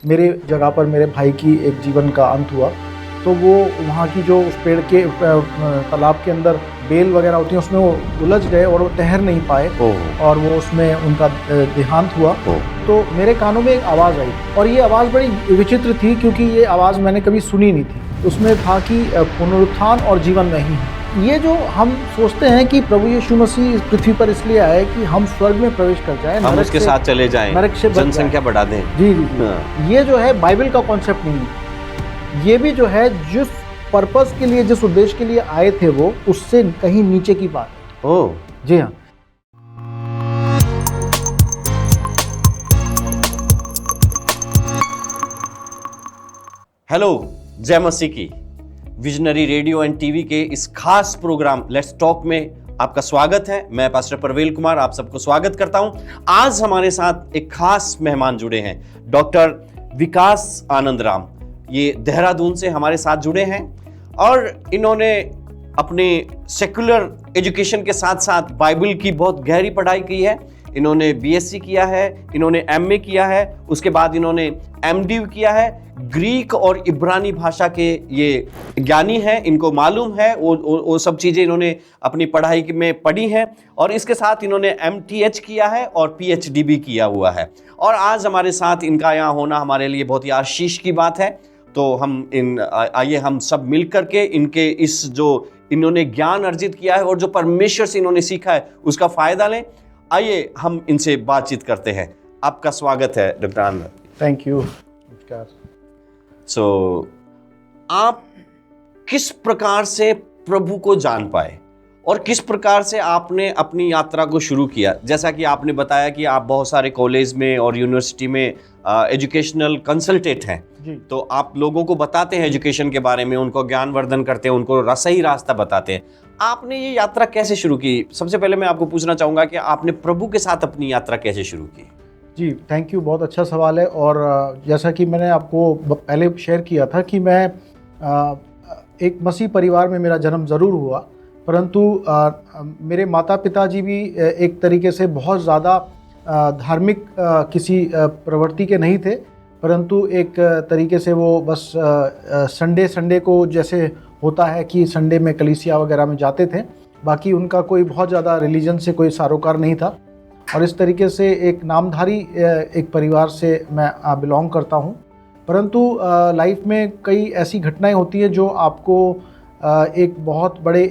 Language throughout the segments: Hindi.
मेरे जगह पर मेरे भाई की एक जीवन का अंत हुआ, तो वो वहाँ की जो उस पेड़ के तालाब के अंदर बेल वगैरह होती हैं उसमें वो उलझ गए और वो तैर नहीं पाए और वो उसमें उनका देहांत हुआ। तो मेरे कानों में एक आवाज़ आई और ये आवाज़ बड़ी विचित्र थी क्योंकि ये आवाज़ मैंने कभी सुनी नहीं थी। उसमें था कि पुनरुत्थान और जीवन में ही है। ये जो हम सोचते हैं कि प्रभु यीशु मसीह इस पृथ्वी पर इसलिए आए कि हम स्वर्ग में प्रवेश कर जाएं, हम उसके साथ चले जाएं, नरक से जनसंख्या बढ़ा दें। जी जी जी। ये जो है बाइबल का कॉन्सेप्ट नहीं है। ये भी जो है जिस पर्पस के लिए, जिस उद्देश्य के लिए आए थे वो उससे कहीं नीचे की बात है। ओह जी हाँ। हेलो, जय मसीह की। विजनरी रेडियो एंड टीवी के इस खास प्रोग्राम लेट्स टॉक में आपका स्वागत है। मैं पास्टर परवेल कुमार आप सबको स्वागत करता हूं। आज हमारे साथ एक खास मेहमान जुड़े हैं, डॉक्टर विकास आनंद राम। ये देहरादून से हमारे साथ जुड़े हैं और इन्होंने अपने सेकुलर एजुकेशन के साथ साथ बाइबल की बहुत गहरी पढ़ाई की है। इन्होंने बीएससी किया है, इन्होंने एमए किया है, उसके बाद इन्होंने एमडी किया है। ग्रीक और इब्रानी भाषा के ये ज्ञानी हैं, इनको मालूम है वो सब चीज़ें इन्होंने अपनी पढ़ाई में पढ़ी हैं और इसके साथ इन्होंने एमटीएच किया है और पीएचडी भी किया हुआ है। और आज हमारे साथ इनका यहाँ होना हमारे लिए बहुत ही आशीष की बात है। तो आइए हम सब मिल करके इनके इस जो इन्होंने ज्ञान अर्जित किया है और जो परमेश्वर से इन्होंने सीखा है उसका फायदा लें। आइए हम इनसे बातचीत करते हैं। आपका स्वागत है डॉक्टर आनंद। Thank you. नमस्कार। आप किस प्रकार से प्रभु को जान पाए और किस प्रकार से आपने अपनी यात्रा को शुरू किया? जैसा कि आपने बताया कि आप बहुत सारे कॉलेज में और यूनिवर्सिटी में एजुकेशनल कंसल्टेंट हैं, तो आप लोगों को बताते हैं एजुकेशन के बारे में, उनको ज्ञानवर्धन करते हैं, उनको सही रास्ता बताते हैं। आपने ये यात्रा कैसे शुरू की? सबसे पहले मैं आपको पूछना चाहूँगा कि आपने प्रभु के साथ अपनी यात्रा कैसे शुरू की? जी थैंक यू, बहुत अच्छा सवाल है। और जैसा कि मैंने आपको पहले शेयर किया था कि मैं एक मसीह परिवार में मेरा जन्म ज़रूर हुआ, परंतु मेरे माता पिता जी भी एक तरीके से बहुत ज़्यादा धार्मिक किसी प्रवृत्ति के नहीं थे, परंतु एक तरीके से वो बस संडे को जैसे होता है कि संडे में कलीसिया वगैरह में जाते थे, बाकी उनका कोई बहुत ज़्यादा रिलीजन से कोई सरोकार नहीं था। और इस तरीके से एक नामधारी एक परिवार से मैं बिलोंग करता हूं। परंतु लाइफ में कई ऐसी घटनाएं होती हैं जो आपको एक बहुत बड़े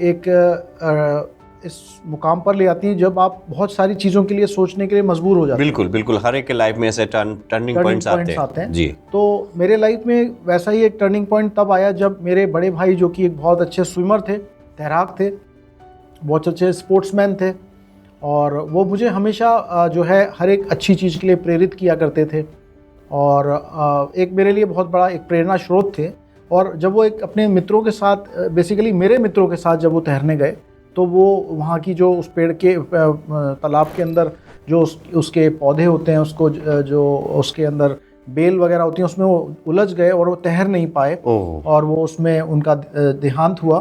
इस मुकाम पर ले आती हैं जब आप बहुत सारी चीज़ों के लिए सोचने के लिए मजबूर हो जाते हैं। बिल्कुल बिल्कुल, हर एक के लाइफ में ऐसे टर्निंग पॉइंट्स आते हैं जी। तो मेरे लाइफ में वैसा ही एक टर्निंग पॉइंट तब आया जब मेरे बड़े भाई, जो कि एक बहुत अच्छे स्विमर थे, तैराक थे, बहुत अच्छे स्पोर्ट्समैन थे, और वो मुझे हमेशा जो है हर एक अच्छी चीज़ के लिए प्रेरित किया करते थे और एक मेरे लिए बहुत बड़ा एक प्रेरणा स्रोत थे। और जब वो एक अपने मित्रों के साथ, बेसिकली मेरे मित्रों के साथ जब वो तैरने गए, तो वो वहाँ की जो उस पेड़ के तालाब के अंदर जो उसके पौधे होते हैं, उसको जो उसके अंदर बेल वगैरह होती हैं, उसमें वो उलझ गए और वो तैर नहीं पाए और वो उसमें उनका देहांत हुआ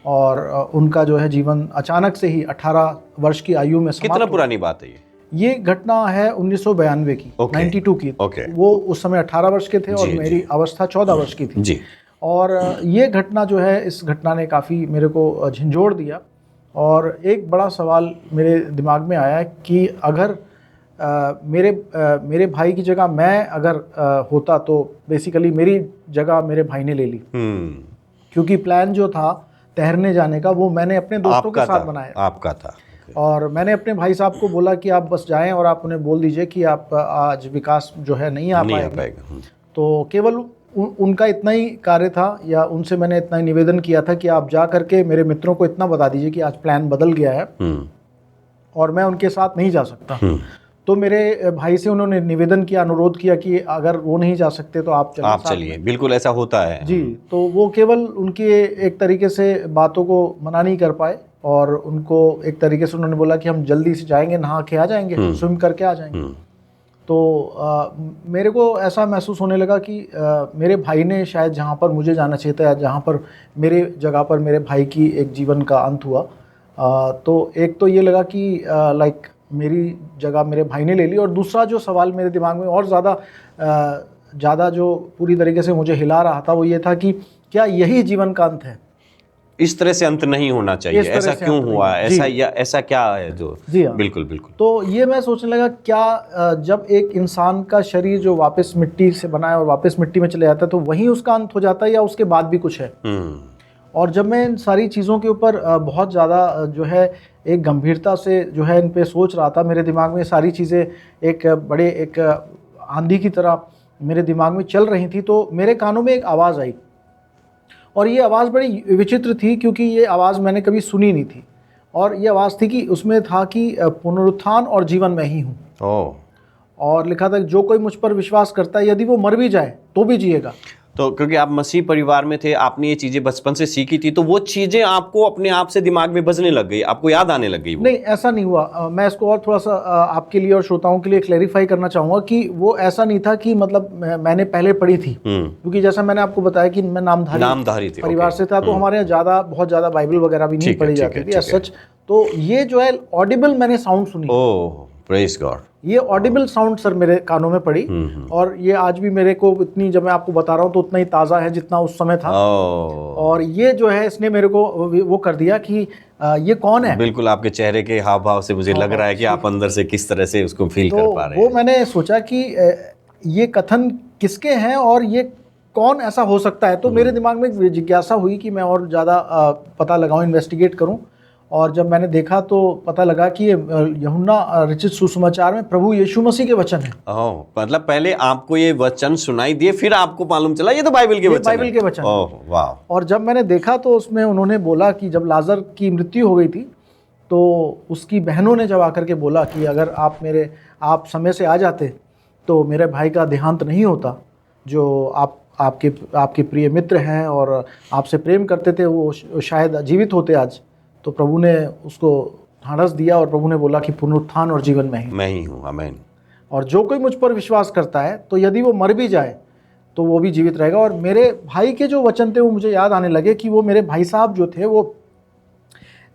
और उनका जो है जीवन अचानक से ही 18 वर्ष की आयु में समाप्त। कितना पुरानी बात है ये घटना है 1992 की, 92 की। वो उस समय 18 वर्ष के थे और मेरी अवस्था 14 वर्ष की थी जी। और ये घटना जो है, इस घटना ने काफ़ी मेरे को झंझोड़ दिया और एक बड़ा सवाल मेरे दिमाग में आया कि अगर मेरे भाई की जगह मैं अगर होता तो बेसिकली मेरी जगह मेरे भाई ने ले ली। क्योंकि प्लान जो था तैरने जाने का वो मैंने अपने दोस्तों के साथ बनाया। आपका था। और मैंने अपने भाई साहब को बोला कि आप बस जाएं और आप उन्हें बोल दीजिए कि आप आज विकास जो है नहीं आ पाएगा। तो केवल उनका इतना ही कार्य था, या उनसे मैंने इतना ही निवेदन किया था कि आप जा करके मेरे मित्रों को इतना बता दीजिए कि आज प्लान बदल गया है और मैं उनके साथ नहीं जा सकता। तो मेरे भाई से उन्होंने निवेदन किया, अनुरोध किया कि अगर वो नहीं जा सकते तो आप चलिए। बिल्कुल ऐसा होता है जी। तो वो केवल उनके एक तरीके से बातों को मना नहीं कर पाए और उनको एक तरीके से उन्होंने बोला कि हम जल्दी से जाएंगे, नहा के आ जाएंगे, स्विम करके आ जाएंगे। तो मेरे को ऐसा महसूस होने लगा कि मेरे भाई ने शायद जहाँ पर मुझे जाना चाहिए था, या जहाँ पर मेरे जगह पर मेरे भाई की एक जीवन का अंत हुआ, तो एक तो ये लगा कि लाइक मेरी जगह मेरे भाई ने ले ली। और दूसरा जो सवाल मेरे दिमाग में और ज़्यादा ज़्यादा जो पूरी तरीके से मुझे हिला रहा था वो ये था कि क्या यही जीवन का अंत है? इस तरह से अंत नहीं होना चाहिए, इस तरह ऐसा से क्यों अंत नहीं हुआ, है। ऐसा जी। या ऐसा क्या है जो? जी हाँ। बिल्कुल बिल्कुल। तो ये मैं सोचने लगा, क्या जब एक इंसान का शरीर जो वापस मिट्टी से बना है और वापस मिट्टी में चले जाता है तो वहीं उसका अंत हो जाता है या उसके बाद भी कुछ है? और जब मैं इन सारी चीज़ों के ऊपर बहुत ज़्यादा जो है एक गंभीरता से जो है इन पे सोच रहा था, मेरे दिमाग में सारी चीज़ें एक आंधी की तरह मेरे दिमाग में चल रही थी, तो मेरे कानों में एक आवाज़ आई और ये आवाज़ बड़ी विचित्र थी क्योंकि ये आवाज़ मैंने कभी सुनी नहीं थी। और ये आवाज़ थी कि उसमें था कि पुनरुत्थान और जीवन मैं ही हूँ। ओह। और लिखा था कि जो कोई मुझ पर विश्वास करता है यदि वो मर भी जाए तो भी जिएगा। तो क्योंकि आप मसीह परिवार में थे, आपने ये चीजें बचपन से सीखी थी, तो वो चीजें आपको अपने आप से दिमाग में बजने लग गई, आपको याद आने लग गई वो? नहीं, ऐसा नहीं हुआ। मैं इसको और थोड़ा सा आपके लिए और श्रोताओं के लिए क्लेरिफाई करना चाहूँगा कि वो ऐसा नहीं था कि मतलब मैंने पहले पढ़ी थी, क्योंकि जैसा मैंने आपको बताया कि मैं नामधारी थे परिवार से था, तो हमारे यहाँ बहुत ज़्यादा बाइबल वगैरह भी नहीं पढ़ी जाती थी एज सच। तो ये जो है ऑडिबल मैंने साउंड सुनी। ओह प्रेज गॉड। ये ऑडिबल साउंड सर मेरे कानों में पड़ी और ये आज भी मेरे को इतनी, जब मैं आपको बता रहा हूँ तो उतना ही ताज़ा है जितना उस समय था। और ये जो है इसने मेरे को वो कर दिया कि ये कौन है। बिल्कुल, आपके चेहरे के हाव भाव से मुझे लग रहा है कि आप अंदर से किस तरह से उसको फील कर पा रहे हैं। वो मैंने सोचा कि ये कथन किसके हैं और ये कौन ऐसा हो सकता है। तो मेरे दिमाग में एक जिज्ञासा हुई कि मैं और ज़्यादा पता लगाऊं, इन्वेस्टिगेट करूं। और जब मैंने देखा तो पता लगा कि ये यूहन्ना रचित सुसमाचार में प्रभु यीशु मसीह के वचन है। ओह, मतलब पहले आपको ये वचन सुनाई दिए, फिर आपको मालूम चला ये तो बाइबल के वचन है। बाइबल के वचन। ओह वाह। और जब मैंने देखा तो उसमें उन्होंने बोला कि जब लाजर की मृत्यु हो गई थी तो उसकी बहनों ने जब आकर के बोला कि अगर आप समय से आ जाते तो मेरे भाई का देहांत नहीं होता, जो आपके प्रिय मित्र हैं और आपसे प्रेम करते थे, वो शायद जीवित होते आज। तो प्रभु ने उसको ढांढस दिया और प्रभु ने बोला कि पुनरुत्थान और जीवन मैं ही हूँ, आमीन। और जो कोई मुझ पर विश्वास करता है तो यदि वो मर भी जाए तो वो भी जीवित रहेगा। और मेरे भाई के जो वचन थे वो मुझे याद आने लगे कि वो मेरे भाई साहब जो थे वो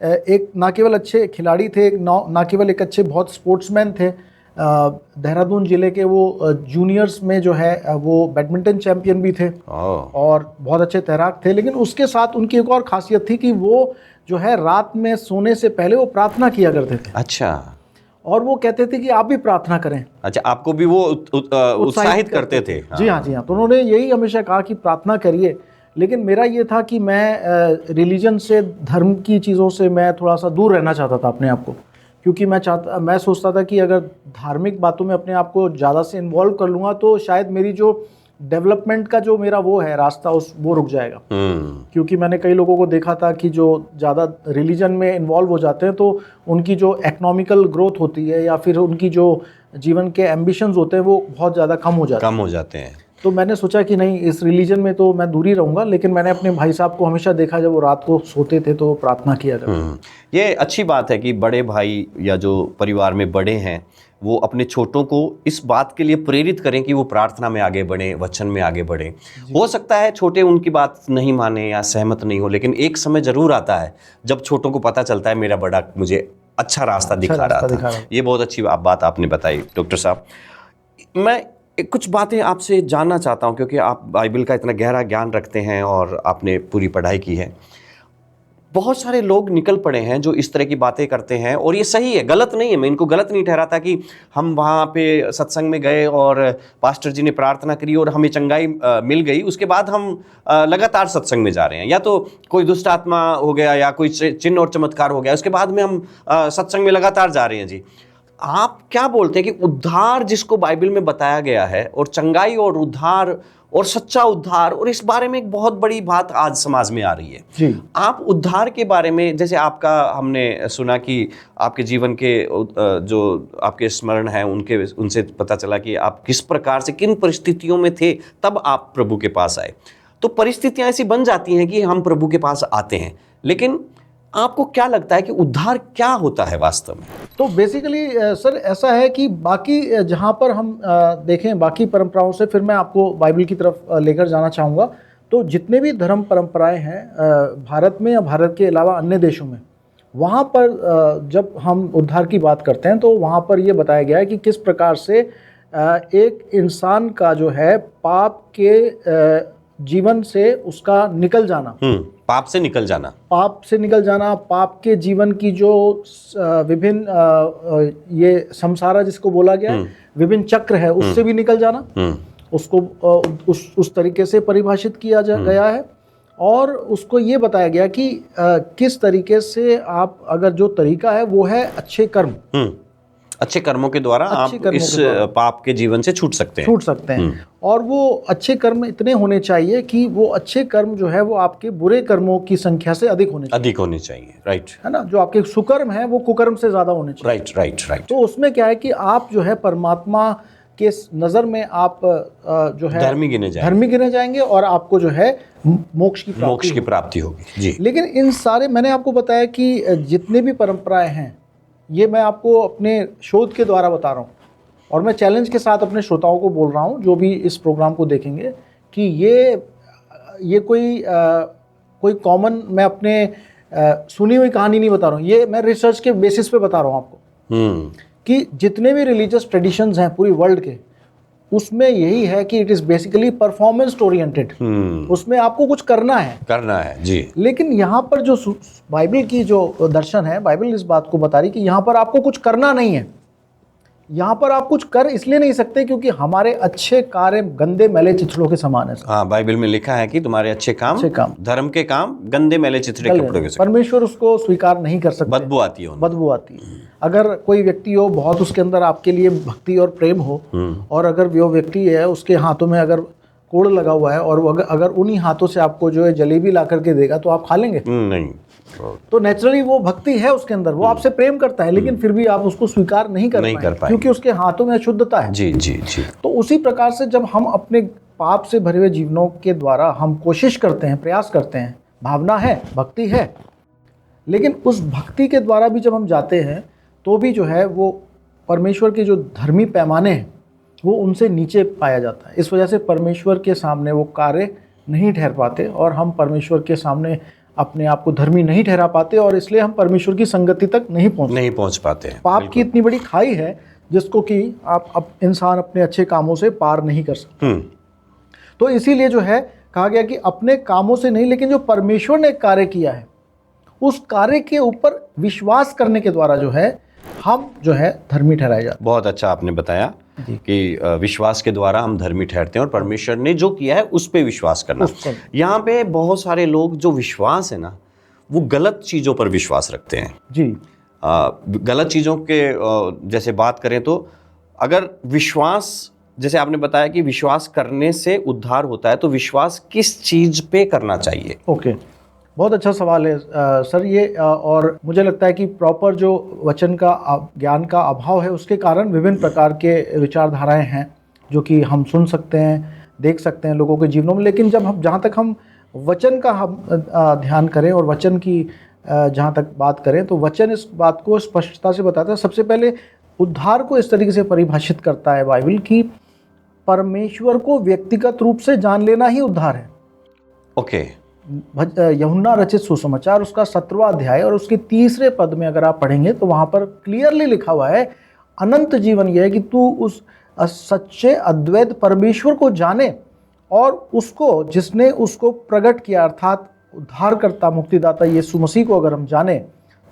एक ना केवल अच्छे खिलाड़ी थे, ना केवल एक अच्छे बहुत स्पोर्ट्समैन थे। देहरादून जिले के वो जूनियर्स में जो है वो बैडमिंटन चैंपियन भी थे और बहुत अच्छे तैराक थे। लेकिन उसके साथ उनकी एक और खासियत थी कि वो जो है रात में सोने से पहले वो प्रार्थना किया करते थे। अच्छा। और वो कहते थे कि आप भी प्रार्थना करें। अच्छा, आपको भी वो उत्साहित करते थे? जी हाँ, जी हाँ। तो उन्होंने यही हमेशा कहा कि प्रार्थना करिए। लेकिन मेरा ये था कि मैं रिलीजन से, धर्म की चीज़ों से मैं थोड़ा सा दूर रहना चाहता था अपने आप को, क्योंकि मैं सोचता था कि अगर धार्मिक बातों में अपने आप को ज़्यादा से इन्वॉल्व कर लूँगा तो शायद मेरी जो डेवलपमेंट का जो मेरा वो है रास्ता वो रुक जाएगा। क्योंकि मैंने कई लोगों को देखा था कि जो ज़्यादा रिलीजन में इन्वॉल्व हो जाते हैं तो उनकी जो इकोनॉमिकल ग्रोथ होती है या फिर उनकी जो जीवन के एम्बिशंस होते हैं वो बहुत ज़्यादा कम हो जाते हैं। तो मैंने सोचा कि नहीं, इस रिलीजन में तो मैं दूर ही रहूँगा। लेकिन मैंने अपने भाई साहब को हमेशा देखा जब वो रात को सोते थे तो वो प्रार्थना किया करते। ये अच्छी बात है कि बड़े भाई या जो परिवार में बड़े हैं वो अपने छोटों को इस बात के लिए प्रेरित करें कि वो प्रार्थना में आगे बढ़ें, वचन में आगे बढ़ें। हो सकता है छोटे उनकी बात नहीं माने या सहमत नहीं हो, लेकिन एक समय जरूर आता है जब छोटों को पता चलता है मेरा बड़ा मुझे अच्छा रास्ता दिखा रहा था। ये बहुत अच्छी बात आपने बताई डॉक्टर साहब। मैं कुछ बातें आपसे जानना चाहता हूँ क्योंकि आप बाइबल का इतना गहरा ज्ञान रखते हैं और आपने पूरी पढ़ाई की है। बहुत सारे लोग निकल पड़े हैं जो इस तरह की बातें करते हैं और ये सही है, गलत नहीं है। मैं इनको गलत नहीं ठहराता कि हम वहाँ पे सत्संग में गए और पास्टर जी ने प्रार्थना करी और हमें चंगाई मिल गई, उसके बाद हम लगातार सत्संग में जा रहे हैं, या तो कोई दुष्ट आत्मा हो गया या कोई चिन्ह और चमत्कार हो गया, उसके बाद में हम सत्संग में लगातार जा रहे हैं। जी, आप क्या बोलते हैं कि उद्धार जिसको बाइबल में बताया गया है और चंगाई और उद्धार और सच्चा उद्धार, और इस बारे में एक बहुत बड़ी बात आज समाज में आ रही है जी। आप उद्धार के बारे में, जैसे आपका हमने सुना कि आपके जीवन के जो आपके स्मरण हैं उनसे पता चला कि आप किस प्रकार से किन परिस्थितियों में थे तब आप प्रभु के पास आए। तो परिस्थितियां ऐसी बन जाती हैं कि हम प्रभु के पास आते हैं, लेकिन आपको क्या लगता है कि उद्धार क्या होता है वास्तव में? तो बेसिकली सर ऐसा है कि बाकी जहाँ पर हम देखें बाकी परंपराओं से, फिर मैं आपको बाइबल की तरफ लेकर जाना चाहूँगा। तो जितने भी धर्म परंपराएं हैं भारत में या भारत के अलावा अन्य देशों में, वहाँ पर जब हम उद्धार की बात करते हैं तो वहाँ पर ये बताया गया है कि किस प्रकार से एक इंसान का जो है पाप के जीवन से उसका निकल जाना, पाप से निकल जाना, पाप के जीवन की जो विभिन्न ये संसारा जिसको बोला गया है, विभिन्न चक्र है, उससे भी निकल जाना, उसको उस तरीके से परिभाषित किया गया है। और उसको ये बताया गया कि किस तरीके से आप, अगर जो तरीका है वो है अच्छे कर्म, अच्छे कर्मों के द्वारा आप इस पाप के जीवन से छूट सकते हैं। और वो अच्छे कर्म इतने होने चाहिए कि वो अच्छे कर्म जो है वो आपके बुरे कर्मों की संख्या से अधिक होने चाहिए। राइट, है ना। जो आपके सुकर्म है वो कुकर्म से ज्यादा होने चाहिए। राइट। तो उसमें क्या है कि आप जो है परमात्मा के नजर में आप जो है धर्मी गिने जाएंगे और आपको जो है मोक्ष की प्राप्ति होगी जी। लेकिन इन सारे, मैंने आपको बताया कि जितने भी परंपराएं हैं, ये मैं आपको अपने शोध के द्वारा बता रहा हूँ, और मैं चैलेंज के साथ अपने श्रोताओं को बोल रहा हूँ जो भी इस प्रोग्राम को देखेंगे, कि ये कोई कॉमन, मैं अपने सुनी हुई कहानी नहीं बता रहा हूँ, ये मैं रिसर्च के बेसिस पे बता रहा हूँ आपको कि जितने भी रिलीजियस ट्रेडिशंस हैं पूरी वर्ल्ड के, उसमें यही है कि it is basically performance oriented. उसमें आपको कुछ करना है जी। लेकिन यहाँ पर जो बाइबल की जो दर्शन है, बाइबल इस बात को बता रही कि यहाँ पर आपको कुछ करना नहीं है। यहाँ पर आप कुछ कर इसलिए नहीं सकते क्योंकि हमारे अच्छे कार्य गंदे मैले चिथड़ों के समान है। हाँ, बाइबल में लिखा है कि तुम्हारे अच्छे काम धर्म के काम गंदे मैले चिथड़े कपड़ों के समान। परमेश्वर उसको स्वीकार नहीं कर सकते, बदबू आती है। अगर कोई व्यक्ति हो, बहुत उसके अंदर आपके लिए भक्ति और प्रेम हो, और अगर वो व्यक्ति है उसके हाथों में अगर कोड़ लगा हुआ है और अगर उन्हीं हाथों से आपको जो है जलेबी ला करके देगा तो आप खा लेंगे? नहीं। तो नेचुरली वो भक्ति है उसके अंदर, वो आपसे प्रेम करता है, लेकिन फिर भी आप उसको स्वीकार नहीं कर पाए क्योंकि उसके हाथों में अशुद्धता है। जी। तो उसी प्रकार से जब हम अपने पाप से भरे हुए जीवनों के द्वारा हम कोशिश करते हैं, प्रयास करते हैं, भावना है, भक्ति है, लेकिन उस भक्ति के द्वारा भी जब हम जाते हैं तो भी जो है वो परमेश्वर के जो धर्मी पैमाने हैं वो उनसे नीचे पाया जाता है। इस वजह से परमेश्वर के सामने वो कार्य नहीं ठहर पाते और हम परमेश्वर के सामने अपने आप को धर्मी नहीं ठहरा पाते, और इसलिए हम परमेश्वर की संगति तक नहीं पहुंच पाते। पाप की इतनी बड़ी खाई है जिसको कि आप इंसान अपने अच्छे कामों से पार नहीं कर सकते। तो इसीलिए जो है कहा गया कि अपने कामों से नहीं, लेकिन जो परमेश्वर ने कार्य किया है उस कार्य के ऊपर विश्वास करने के द्वारा जो है हम जो है धर्मी ठहराए जाते हैं। बहुत अच्छा आपने बताया कि विश्वास के द्वारा हम धर्मी ठहरते हैं और परमेश्वर ने जो किया है उस पे विश्वास करना। यहाँ पे बहुत सारे लोग जो विश्वास है ना, वो गलत चीज़ों पर विश्वास रखते हैं जी। गलत चीज़ों के जैसे बात करें तो अगर विश्वास, जैसे आपने बताया कि विश्वास करने से उद्धार होता है, तो विश्वास किस चीज़ पे करना चाहिए? ओके, बहुत अच्छा सवाल है सर ये। और मुझे लगता है कि प्रॉपर जो वचन का ज्ञान का अभाव है उसके कारण विभिन्न प्रकार के विचारधाराएं हैं जो कि हम सुन सकते हैं, देख सकते हैं लोगों के जीवनों में। लेकिन जब हम, जहाँ तक हम वचन का हम ध्यान करें और वचन की जहाँ तक बात करें, तो वचन इस बात को स्पष्टता से बताता है। सबसे पहले उद्धार को इस तरीके से परिभाषित करता है बाइबल कि परमेश्वर को व्यक्तिगत रूप से जान लेना ही उद्धार है। ओके। यूहन्ना रचित सुसमाचार उसका 17वां अध्याय और उसके 3रे पद में अगर आप पढ़ेंगे तो वहाँ पर क्लियरली लिखा हुआ है, अनंत जीवन यह है कि तू उस सच्चे अद्वैत परमेश्वर को जाने और उसको, जिसने उसको प्रकट किया, अर्थात उद्धारकर्ता मुक्तिदाता यीशु मसीह को अगर हम जाने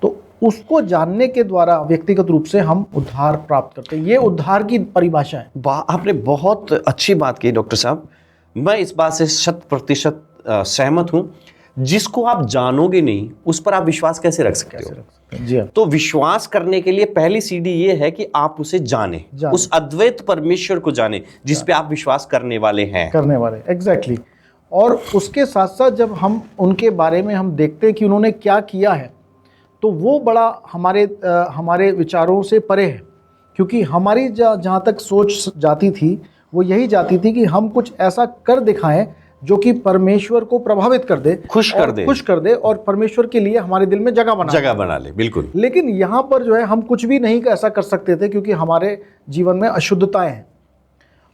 तो उसको जानने के द्वारा व्यक्तिगत रूप से हम उद्धार प्राप्त करते हैं। ये उद्धार की परिभाषा है। आपने बहुत अच्छी बात की डॉक्टर साहब, मैं इस बात से 100% सहमत हूं। जिसको आप जानोगे नहीं उस पर आप विश्वास कैसे रख सकते हो? जी। तो विश्वास करने के लिए पहली सीढ़ी ये है कि आप उसे जाने, उस अद्वैत परमेश्वर को जाने जिस पे आप विश्वास करने वाले हैं। एग्जैक्टली। और उसके साथ साथ जब हम उनके बारे में हम देखते हैं कि उन्होंने क्या किया है, तो वो बड़ा हमारे विचारों से परे है, क्योंकि हमारी जहाँ तक सोच जाती थी वो यही जाती थी कि हम कुछ ऐसा कर दिखाएं जो कि परमेश्वर को प्रभावित कर दे, खुश कर दे और परमेश्वर के लिए हमारे दिल में जगह बना ले। बिल्कुल। लेकिन यहाँ पर जो है हम कुछ भी नहीं ऐसा कर सकते थे क्योंकि हमारे जीवन में अशुद्धताएं हैं,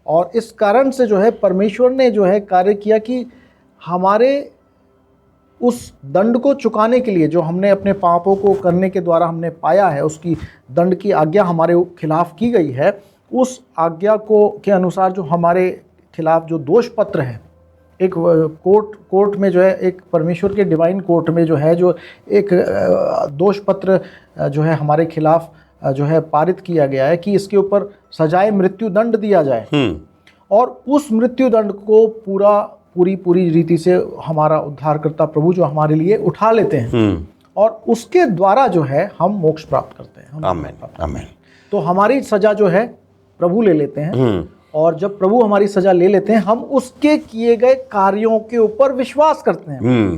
और इस कारण से जो है परमेश्वर ने जो है कार्य किया कि हमारे उस दंड को चुकाने के लिए, जो हमने अपने पापों को करने के द्वारा हमने पाया है, उसकी दंड की आज्ञा हमारे खिलाफ की गई है, उस आज्ञा को के अनुसार जो हमारे खिलाफ जो दोष पत्र है, एक कोर्ट में जो है, एक परमेश्वर के डिवाइन कोर्ट में जो है, जो एक दोष पत्र जो है हमारे खिलाफ जो है पारित किया गया है कि इसके ऊपर सजाए मृत्यु दंड दिया जाए, और उस मृत्यु दंड को पूरी रीति से हमारा उद्धारकर्ता प्रभु जो हमारे लिए उठा लेते हैं, और उसके द्वारा जो है हम मोक्ष प्राप्त करते हैं। आमीन, आमीन। तो हमारी सजा जो है प्रभु ले लेते हैं, और जब प्रभु हमारी सजा ले लेते हैं, हम उसके किए गए कार्यों के ऊपर विश्वास करते हैं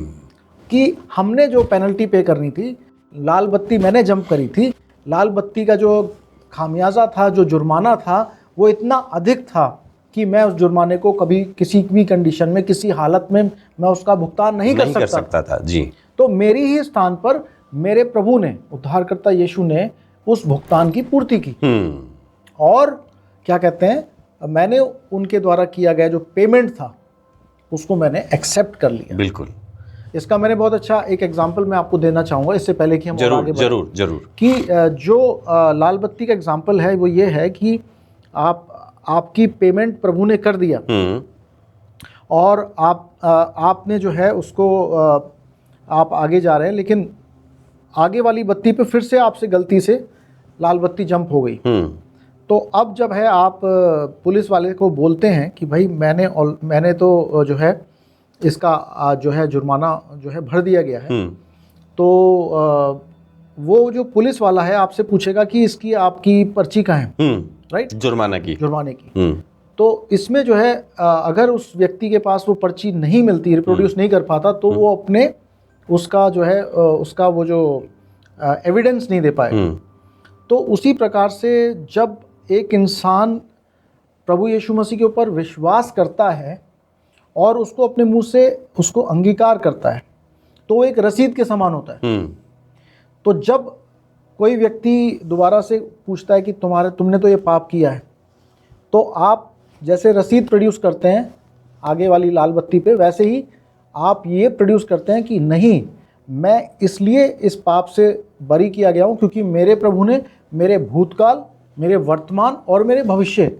कि हमने जो पेनल्टी पे करनी थी, लाल बत्ती मैंने जंप करी थी, लाल बत्ती का जो खामियाजा था, जो जुर्माना था, वो इतना अधिक था कि मैं उस जुर्माने को कभी किसी भी कंडीशन में, किसी हालत में मैं उसका भुगतान नहीं कर सकता था जी। तो मेरी ही स्थान पर मेरे प्रभु ने, उद्धारकर्ता यीशु ने उस भुगतान की पूर्ति की, और क्या कहते हैं, मैंने उनके द्वारा किया गया जो पेमेंट था उसको मैंने एक्सेप्ट कर लिया। बिल्कुल। इसका मैंने बहुत अच्छा एक एग्जांपल मैं आपको देना चाहूँगा इससे पहले कि हम आगे बढ़ें। जरूर कि जो लाल बत्ती का एग्जांपल है वो ये है कि आपकी पेमेंट प्रभु ने कर दिया, और आपने जो है उसको आप आगे जा रहे हैं, लेकिन आगे वाली बत्ती पे फिर से आपसे गलती से लाल बत्ती जंप हो गई। तो अब जब है आप पुलिस वाले को बोलते हैं कि भाई मैंने तो जो है इसका जो है जुर्माना जो है भर दिया गया है, तो वो जो पुलिस वाला है आपसे पूछेगा कि इसकी आपकी पर्ची कहाँ है, राइट, जुर्माने की। तो इसमें जो है अगर उस व्यक्ति के पास वो पर्ची नहीं मिलती, रिप्रोड्यूस नहीं कर पाता, तो वो अपने उसका जो है उसका वो जो एविडेंस नहीं दे पाए। तो उसी प्रकार से जब एक इंसान प्रभु यीशु मसीह के ऊपर विश्वास करता है और उसको अपने मुंह से उसको अंगीकार करता है, तो वो एक रसीद के समान होता है। तो जब कोई व्यक्ति दोबारा से पूछता है कि तुमने तो ये पाप किया है, तो आप जैसे रसीद प्रोड्यूस करते हैं आगे वाली लाल बत्ती पे, वैसे ही आप ये प्रोड्यूस करते हैं कि नहीं, मैं इसलिए इस पाप से बरी किया गया हूँ क्योंकि मेरे प्रभु ने मेरे भूतकाल, मेरे वर्तमान और मेरे भविष्य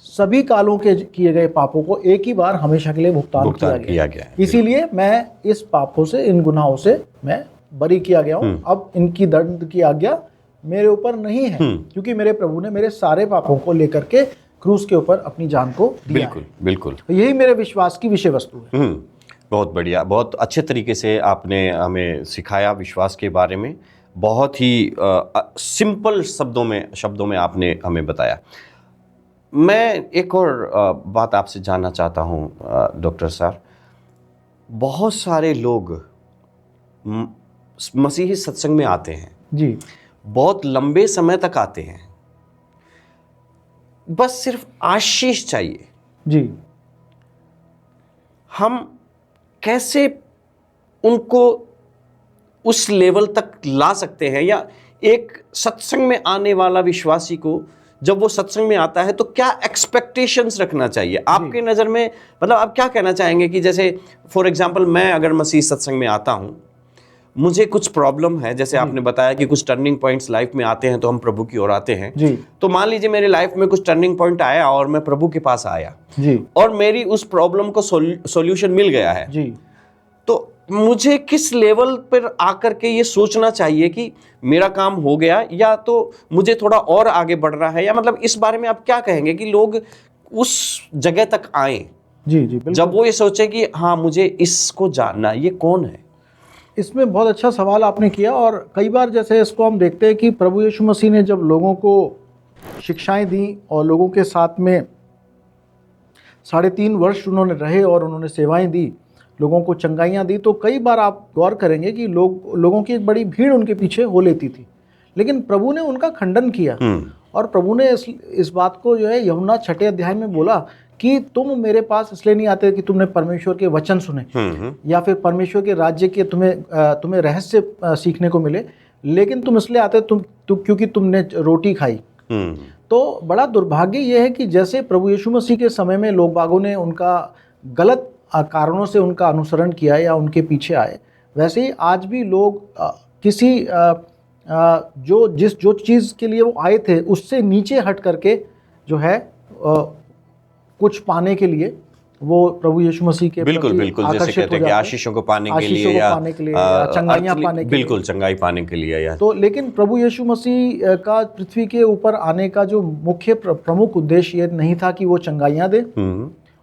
सभी कालों के किए गए पापों को एक ही बार हमेशा के लिए भुगतान किया गया। इसीलिए मैं इस पापों से, इन गुनाहों से मैं बरी किया गया हूँ। अब इनकी दंड की आज्ञा मेरे ऊपर नहीं है, क्योंकि मेरे प्रभु ने मेरे सारे पापों को लेकर के क्रूस के ऊपर अपनी जान को दिया। बिल्कुल। तो यही मेरे विश्वास की विषय वस्तु है। बहुत बढ़िया, बहुत अच्छे तरीके से आपने हमें सिखाया विश्वास के बारे में, बहुत ही सिंपल शब्दों में आपने हमें बताया। मैं एक और बात आपसे जानना चाहता हूँ डॉक्टर सर, बहुत सारे लोग मसीही सत्संग में आते हैं जी, बहुत लंबे समय तक आते हैं, बस सिर्फ आशीष चाहिए जी। हम कैसे उनको उस लेवल तक ला सकते हैं, या एक सत्संग में आने वाला विश्वासी को जब वो सत्संग में आता है तो क्या एक्सपेक्टेशंस रखना चाहिए आपके नज़र में? मतलब आप क्या कहना चाहेंगे कि जैसे फॉर एग्जांपल मैं अगर मसीह सत्संग में आता हूँ, मुझे कुछ प्रॉब्लम है, जैसे आपने बताया कि कुछ टर्निंग पॉइंट्स लाइफ में आते हैं तो हम प्रभु की ओर आते हैं जी। तो मान लीजिए मेरे लाइफ में कुछ टर्निंग पॉइंट आया और मैं प्रभु के पास आया जी, और मेरी उस प्रॉब्लम को सॉल्यूशन मिल गया है जी, तो मुझे किस लेवल पर आकर के ये सोचना चाहिए कि मेरा काम हो गया, या तो मुझे थोड़ा और आगे बढ़ रहा है, या मतलब इस बारे में आप क्या कहेंगे कि लोग उस जगह तक आए जी, जी, बिल्कुल। जब वो ये सोचे कि हाँ मुझे इसको जानना, ये कौन है? इसमें बहुत अच्छा सवाल आपने किया, और कई बार जैसे इसको हम देखते हैं कि प्रभु यीशु मसीह ने जब लोगों को शिक्षाएं दी और लोगों के साथ में 3.5 वर्ष उन्होंने रहे और उन्होंने सेवाएं दी, लोगों को चंगाइयाँ दी, तो कई बार आप गौर करेंगे कि लोगों की एक बड़ी भीड़ उनके पीछे हो लेती थी, लेकिन प्रभु ने उनका खंडन किया। और प्रभु ने इस बात को जो है यूहन्ना 6 अध्याय में बोला कि तुम मेरे पास इसलिए नहीं आते कि तुमने परमेश्वर के वचन सुने या फिर परमेश्वर के राज्य के तुम्हें रहस्य सीखने को मिले, लेकिन तुम इसलिए आते क्योंकि तुमने रोटी खाई। तो बड़ा दुर्भाग्य ये है कि जैसे प्रभु यीशु मसीह के समय में लोग बागों ने उनका गलत कारणों से उनका अनुसरण किया या उनके पीछे आए, वैसे ही आज भी लोग जो चीज़ के लिए वो आए थे उससे नीचे हट करके जो है कुछ पाने के लिए वो प्रभु यीशु मसीह के बिल्कुल बिल्कुल, जैसे आकर्षित कहते हो हैं कि जाते हैं, आशीषों को पाने के आशीषों लिए को या पाने के लिए या चंगाइयाँ पाने के लिए। बिल्कुल चंगाई पाने के लिए या तो लेकिन प्रभु यीशु मसीह का पृथ्वी के ऊपर आने का जो मुख्य प्रमुख उद्देश्य ये नहीं था कि वो चंगाइयाँ दे,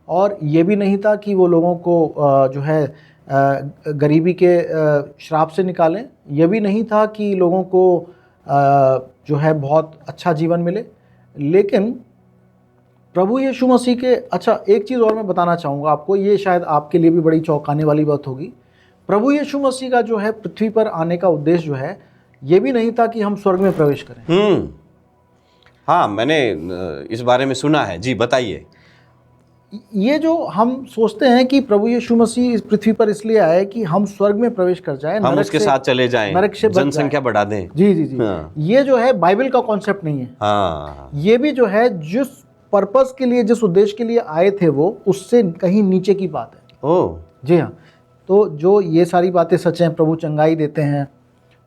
और ये भी नहीं था कि वो लोगों को जो है गरीबी के श्राप से निकालें, ये भी नहीं था कि लोगों को जो है बहुत अच्छा जीवन मिले। लेकिन प्रभु यीशु मसीह के, अच्छा एक चीज़ और मैं बताना चाहूँगा आपको, ये शायद आपके लिए भी बड़ी चौंकाने वाली बात होगी। प्रभु यीशु मसीह का जो है पृथ्वी पर आने का उद्देश्य जो है, ये भी नहीं था कि हम स्वर्ग में प्रवेश करें। हाँ, मैंने इस बारे में सुना है। जी बताइए। ये जो हम सोचते हैं कि प्रभु यीशु मसीह इस पृथ्वी पर इसलिए आए कि हम स्वर्ग में प्रवेश कर जाएं, हम उसके साथ चले जाएं, नरक से जनसंख्या बढ़ा दें। जी जी जी। हाँ। ये जो है बाइबल का कॉन्सेप्ट नहीं है। हाँ। ये भी जो है जिस पर्पस के लिए, जिस उद्देश्य के लिए आए थे, वो उससे कहीं नीचे की बात है। ओह जी हाँ। तो जो ये सारी बातें सच हैं, प्रभु चंगाई देते हैं,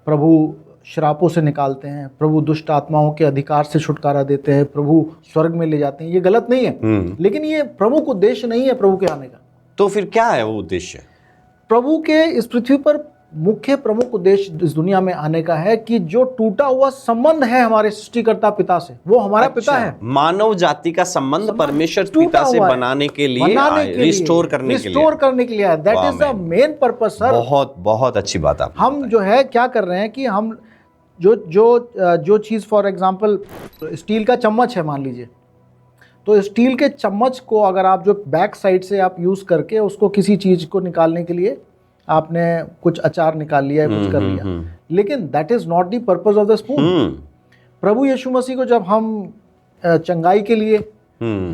प्रभु श्रापों से निकालते हैं, प्रभु दुष्ट आत्माओं के अधिकार से छुटकारा देते हैं, प्रभु स्वर्ग में ले जाते हैं, ये गलत नहीं है। लेकिन ये प्रमुख उद्देश्य नहीं है प्रभु के आने का। तो फिर क्या है वो उद्देश्य? प्रभु के इस पृथ्वी पर मुख्य प्रमुख उद्देश्य इस दुनिया में आने का है कि जो टूटा हुआ संबंध है हमारे सृष्टिकर्ता पिता से, वो हमारा पिता है। मानव जाति का संबंध परमेश्वर पिता से बनाने के लिए, रिस्टोर करने के लिए। That is the main purpose sir. बहुत बहुत अच्छी बात आप। हम जो है क्या कर रहे हैं कि हम जो चीज़, फॉर एग्जांपल स्टील का चम्मच है मान लीजिए, तो स्टील के चम्मच को अगर आप जो बैक साइड से आप यूज़ करके उसको किसी चीज़ को निकालने के लिए आपने कुछ अचार निकाल लिया है, कुछ कर लिया, लेकिन that is not the purpose of the spoon. प्रभु यीशु मसीह को जब हम चंगाई के लिए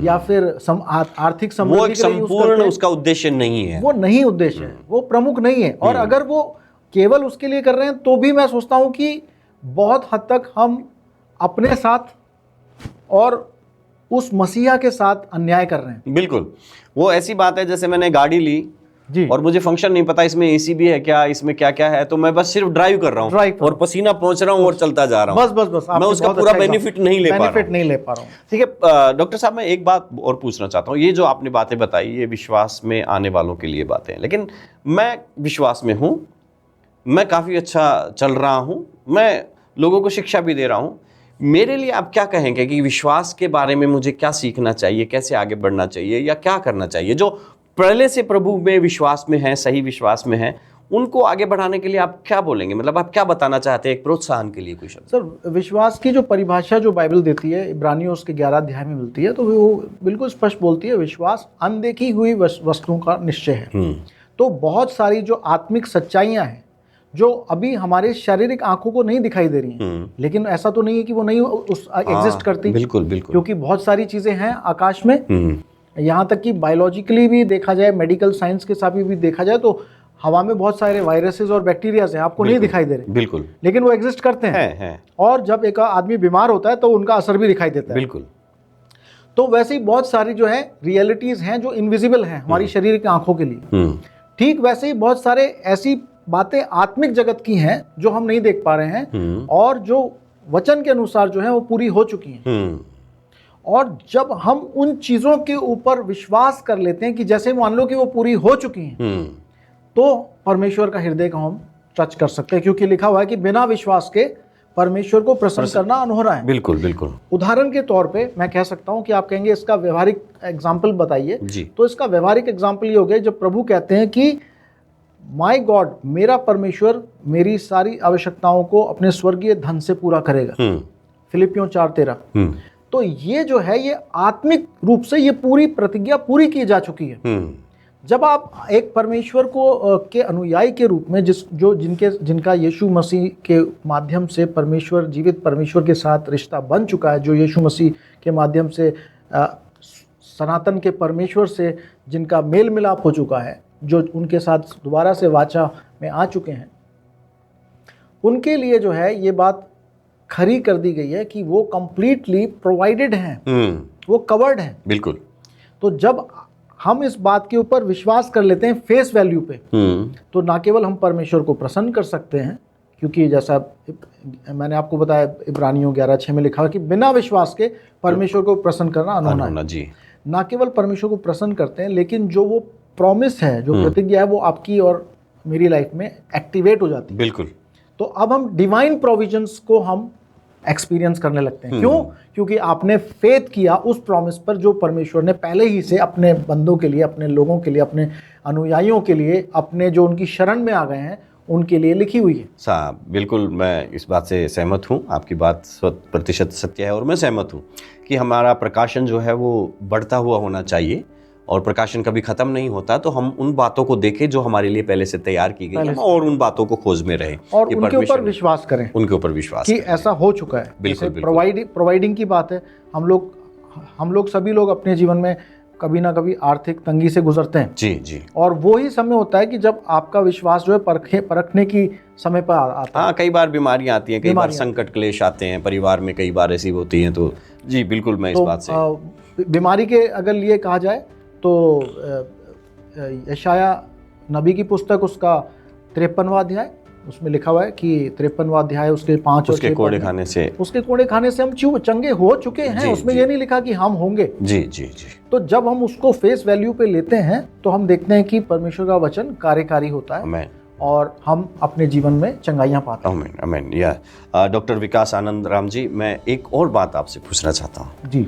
या फिर आर्थिक समृद्धि के लिए यूज करते हैं, उसका उद्देश्य नहीं है, वो नहीं उद्देश्य है, वो प्रमुख नहीं है। और अगर वो केवल उसके लिए कर रहे हैं तो भी मैं सोचता हूं कि बहुत हद तक हम अपने साथ और उस मसीहा के साथ अन्याय कर रहे हैं। बिल्कुल, वो ऐसी बात है जैसे मैंने गाड़ी ली जी, और मुझे फंक्शन नहीं पता इसमें एसी भी है क्या, इसमें क्या क्या है, तो मैं बस सिर्फ ड्राइव कर रहा हूँ और पसीना पहुंच रहा हूँ और चलता जा रहा हूँ। बस मैं उसका पूरा बेनिफिट नहीं ले पा रहा हूँ। ठीक है डॉक्टर साहब, मैं एक बात और पूछना चाहता हूँ। ये जो आपने बातें बताई, ये विश्वास में आने वालों के लिए बातें हैं, लेकिन मैं विश्वास में हूँ, मैं काफ़ी अच्छा चल रहा हूँ, मैं लोगों को शिक्षा भी दे रहा हूँ। मेरे लिए आप क्या कहेंगे कि विश्वास के बारे में मुझे क्या सीखना चाहिए, कैसे आगे बढ़ना चाहिए, या क्या करना चाहिए? जो पहले से प्रभु में विश्वास में है, सही विश्वास में है, उनको आगे बढ़ाने के लिए आप क्या बोलेंगे? मतलब आप क्या बताना चाहते हैं एक प्रोत्साहन के लिए? कोई शब्द? सर, विश्वास की जो परिभाषा जो बाइबल देती है, इब्रानियों उसके 11 अध्याय में मिलती है, तो वो बिल्कुल स्पष्ट बोलती है, विश्वास अनदेखी हुई वस्तुओं का निश्चय है। तो बहुत सारी जो आत्मिक सच्चाइयाँ हैं जो अभी हमारे शारीरिक आंखों को नहीं दिखाई दे रही हैं, लेकिन ऐसा तो नहीं है कि वो नहीं एग्जिस्ट करती। बिल्कुल बिल्कुल, क्योंकि बहुत सारी चीजें हैं आकाश में, यहाँ तक कि बायोलॉजिकली भी देखा जाए, मेडिकल साइंस के साथ भी देखा जाए, तो हवा में बहुत सारे वायरसेस और बैक्टीरियाज हैं, आपको नहीं दिखाई दे रहे, बिल्कुल, लेकिन वो एग्जिस्ट करते हैं। और जब एक आदमी बीमार होता है तो उनका असर भी दिखाई देता है। बिल्कुल। तो वैसे ही बहुत सारी जो है रियलिटीज हैं जो इनविजिबल हैं हमारी शरीर की आंखों के लिए। ठीक वैसे ही बहुत सारे ऐसी बातें आत्मिक जगत की हैं जो हम नहीं देख पा रहे हैं, और जो वचन के अनुसार जो है वो पूरी हो चुकी हैं। और जब हम उन चीजों के ऊपर विश्वास कर लेते हैं कि जैसे मान लो कि वो पूरी हो चुकी हैं, तो परमेश्वर का हृदय को हम टच कर सकते हैं, क्योंकि लिखा हुआ है कि बिना विश्वास के परमेश्वर को प्रसन्न करना अनहोरा है। बिल्कुल बिल्कुल। उदाहरण के तौर पे मैं कह सकता हूं कि आप कहेंगे इसका व्यवहारिक एग्जाम्पल बताइए, तो इसका व्यवहारिक एग्जाम्पल ये हो गया जब प्रभु कहते हैं कि माय गॉड, मेरा परमेश्वर मेरी सारी आवश्यकताओं को अपने स्वर्गीय धन से पूरा करेगा। फिलिपियों 4:13। तो ये जो है ये आत्मिक रूप से ये पूरी प्रतिज्ञा पूरी की जा चुकी है। जब आप एक परमेश्वर को के अनुयायी के रूप में जिनका यीशु मसीह के माध्यम से परमेश्वर, जीवित परमेश्वर के साथ रिश्ता बन चुका है, जो यीशु मसीह के माध्यम से सनातन के परमेश्वर से जिनका मेल मिलाप हो चुका है, जो उनके साथ दोबारा से वाचा में आ चुके हैं, उनके लिए जो है ये बात खरी कर दी गई है कि वो कंप्लीटली प्रोवाइडेड हैं, वो कवर्ड हैं। बिल्कुल। तो जब हम इस बात के ऊपर विश्वास कर लेते हैं फेस वैल्यू पे, तो ना केवल हम परमेश्वर को प्रसन्न कर सकते हैं, क्योंकि जैसा मैंने आपको बताया इब्रानियों 11:6 में लिखा है कि बिना विश्वास के परमेश्वर को प्रसन्न करना अनहोना है। जी। ना केवल परमेश्वर को प्रसन्न करते हैं, लेकिन जो वो प्रॉमिस है, जो प्रतिज्ञा है, वो आपकी और मेरी लाइफ में एक्टिवेट हो जाती है। बिल्कुल। तो अब हम डिवाइन प्रोविजंस को हम एक्सपीरियंस करने लगते हैं। क्यों? क्योंकि आपने फेथ किया उस प्रॉमिस पर जो परमेश्वर ने पहले ही से अपने बंदों के लिए, अपने लोगों के लिए, अपने अनुयायियों के लिए, अपने जो उनकी शरण में आ गए हैं उनके लिए लिखी हुई है। साहब बिल्कुल, मैं इस बात से सहमत हूँ, आपकी बात 100% सत्य है। और मैं सहमत हूँ कि हमारा प्रकाशन जो है वो बढ़ता हुआ होना चाहिए, और प्रकाशन कभी खत्म नहीं होता। तो हम उन बातों को देखें जो हमारे लिए पहले से तैयार की गई हैं, और उन बातों को खोज में रहें और उनके ऊपर विश्वास करें, उनके ऊपर विश्वास कि ऐसा हो चुका है। बिल्कुल, प्रोवाइडिंग की बात है। हम लोग सभी लोग अपने जीवन में कभी ना कभी आर्थिक तंगी से गुजरते हैं। जी जी। और वो ही समय होता है कि जब आपका विश्वास जो है परखने की समय पर आता है। हाँ, कई बार बीमारियां आती हैं, कई बार संकट क्लेश आते हैं परिवार में, कई बार ऐसी होती हैं। तो जी बिल्कुल, मैं इस बात से बीमारी के अगर लिए कहा जाए तो यशाया नबी की पुस्तक, उसका 53वां अध्याय, उसमें लिखा हुआ है कि 53वां अध्याय उसके 5 और 6 उसके कोड़े खाने से हम चंगे हो चुके हैं। उसमें ये नहीं लिखा कि हम होंगे। जी जी जी। तो जब हम उसको फेस वैल्यू पे लेते हैं तो हम देखते हैं कि परमेश्वर का वचन कार्यकारी होता है। आमीन। और हम अपने जीवन में चंगाइयाँ पाते हैं। आमीन आमीन। या डॉक्टर विकास आनंद राम जी, मैं एक और बात आपसे पूछना चाहता हूँ। जी।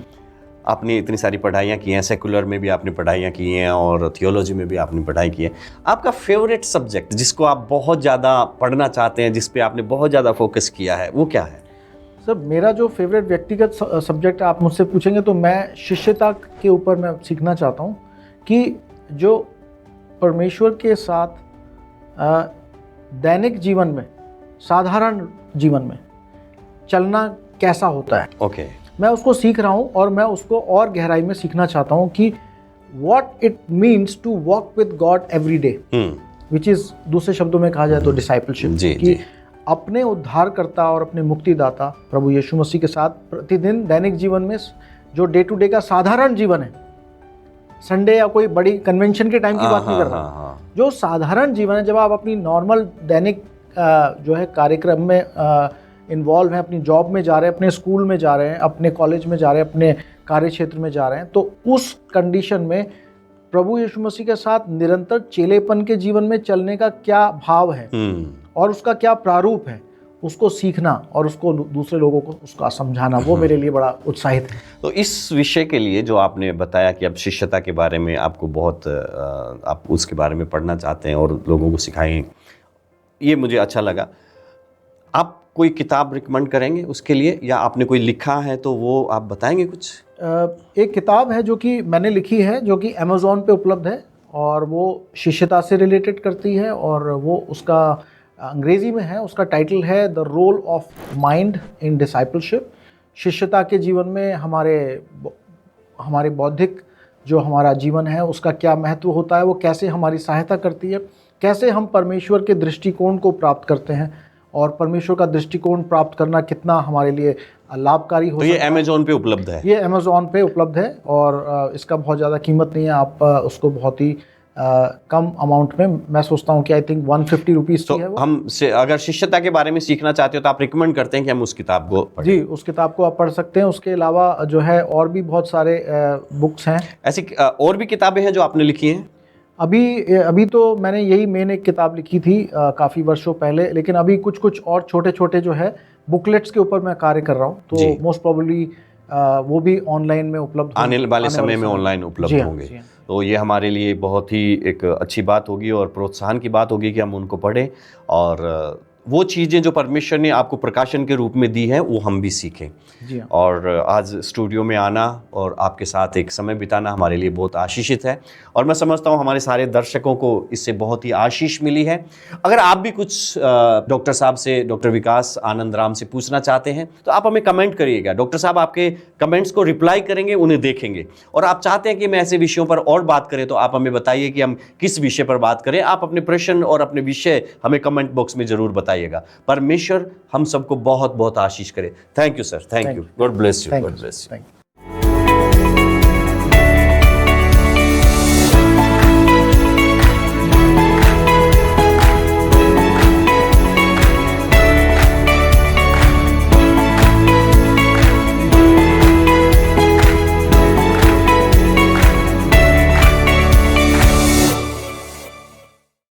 आपने इतनी सारी पढ़ाइयाँ की हैं, सेकुलर में भी आपने पढ़ाइयाँ की हैं और थियोलॉजी में भी आपने पढ़ाई की है। आपका फेवरेट सब्जेक्ट जिसको आप बहुत ज़्यादा पढ़ना चाहते हैं, जिस पे आपने बहुत ज़्यादा फोकस किया है, वो क्या है? सर, मेरा जो फेवरेट व्यक्तिगत सब्जेक्ट आप मुझसे पूछेंगे तो मैं शिष्यता के ऊपर मैं सीखना चाहता हूँ कि जो परमेश्वर के साथ दैनिक जीवन में, साधारण जीवन में चलना कैसा होता है। ओके। मैं उसको सीख रहा हूँ और मैं उसको और गहराई में सीखना चाहता हूँ कि what it means to walk with God every day, which is दूसरे शब्दों में कहा जाए तो डिसाइपलशिप। कि अपने उद्धारकर्ता और अपने मुक्तिदाता प्रभु यीशु मसीह के साथ प्रतिदिन दैनिक जीवन में जो डे टू डे का साधारण जीवन है, संडे या कोई बड़ी कन्वेंशन के टाइम की बात नहीं कर रहा, जो साधारण जीवन है, जब आप अपनी नॉर्मल दैनिक जो है कार्यक्रम में इन्वॉल्व हैं, अपनी जॉब में जा रहे हैं, अपने स्कूल में जा रहे हैं, अपने कॉलेज में जा रहे हैं, अपने कार्य क्षेत्र में जा रहे हैं, तो उस कंडीशन में प्रभु यीशु मसीह के साथ निरंतर चेलेपन के जीवन में चलने का क्या भाव है और उसका क्या प्रारूप है, उसको सीखना और उसको दूसरे लोगों को उसका समझाना, वो मेरे लिए बड़ा उत्साहित है। तो इस विषय के लिए जो आपने बताया कि अब शिष्यता के बारे में आपको बहुत आप उसके बारे में पढ़ना चाहते हैं और लोगों को सिखाएं, ये मुझे अच्छा लगा। आप कोई किताब रिकमेंड करेंगे उसके लिए, या आपने कोई लिखा है तो वो आप बताएंगे कुछ? एक किताब है जो कि मैंने लिखी है, जो कि अमेज़ॉन पे उपलब्ध है, और वो शिष्यता से रिलेटेड करती है, और वो उसका अंग्रेज़ी में है। उसका टाइटल है the role of mind in discipleship. शिष्यता के जीवन में हमारे बौद्धिक जो हमारा जीवन है उसका क्या महत्व होता है, वो कैसे हमारी सहायता करती है, कैसे हम परमेश्वर के दृष्टिकोण को प्राप्त करते हैं, और परमेश्वर का दृष्टिकोण प्राप्त करना कितना हमारे लिए लाभकारी हो। तो ये अमेज़ॉन पे उपलब्ध है? ये अमेज़ॉन पे उपलब्ध है, और इसका बहुत ज़्यादा कीमत नहीं है। आप उसको बहुत ही कम अमाउंट में, मैं सोचता हूँ कि आई थिंक 150 रुपीज़ की है वो। हम से अगर शिष्यता के बारे में सीखना चाहते हो तो आप रिकमेंड करते हैं कि हम उस किताब को पढ़ें? जी, उस किताब को आप पढ़ सकते हैं। उसके अलावा जो है और भी बहुत सारे बुक्स हैं। ऐसी और भी किताबें हैं जो आपने लिखी हैं? अभी तो मैंने यही मेन एक किताब लिखी थी काफ़ी वर्षों पहले, लेकिन अभी कुछ और छोटे छोटे जो है बुकलेट्स के ऊपर मैं कार्य कर रहा हूँ। तो मोस्ट प्रोबेबली वो भी ऑनलाइन में उपलब्ध आने वाले समय में ऑनलाइन उपलब्ध होंगे। तो ये हमारे लिए बहुत ही एक अच्छी बात होगी और प्रोत्साहन की बात होगी कि हम उनको पढ़ें, और वो चीज़ें जो परमेश्वर ने आपको प्रकाशन के रूप में दी हैं वो हम भी सीखें। जी हाँ। और आज स्टूडियो में आना और आपके साथ एक समय बिताना हमारे लिए बहुत आशीषित है, और मैं समझता हूँ हमारे सारे दर्शकों को इससे बहुत ही आशीष मिली है। अगर आप भी कुछ डॉक्टर साहब से, डॉक्टर विकास आनंद राम से पूछना चाहते हैं तो आप हमें कमेंट करिएगा। डॉक्टर साहब आपके कमेंट्स को रिप्लाई करेंगे, उन्हें देखेंगे, और आप चाहते हैं कि मैं ऐसे विषयों पर और बात करें तो आप हमें बताइए कि हम किस विषय पर बात करें। आप अपने प्रश्न और अपने विषय हमें कमेंट बॉक्स में जरूर बताइएगा। परमेश्वर हम सबको बहुत बहुत आशीष करे। Thank you sir, thank you. God bless you. Thank you.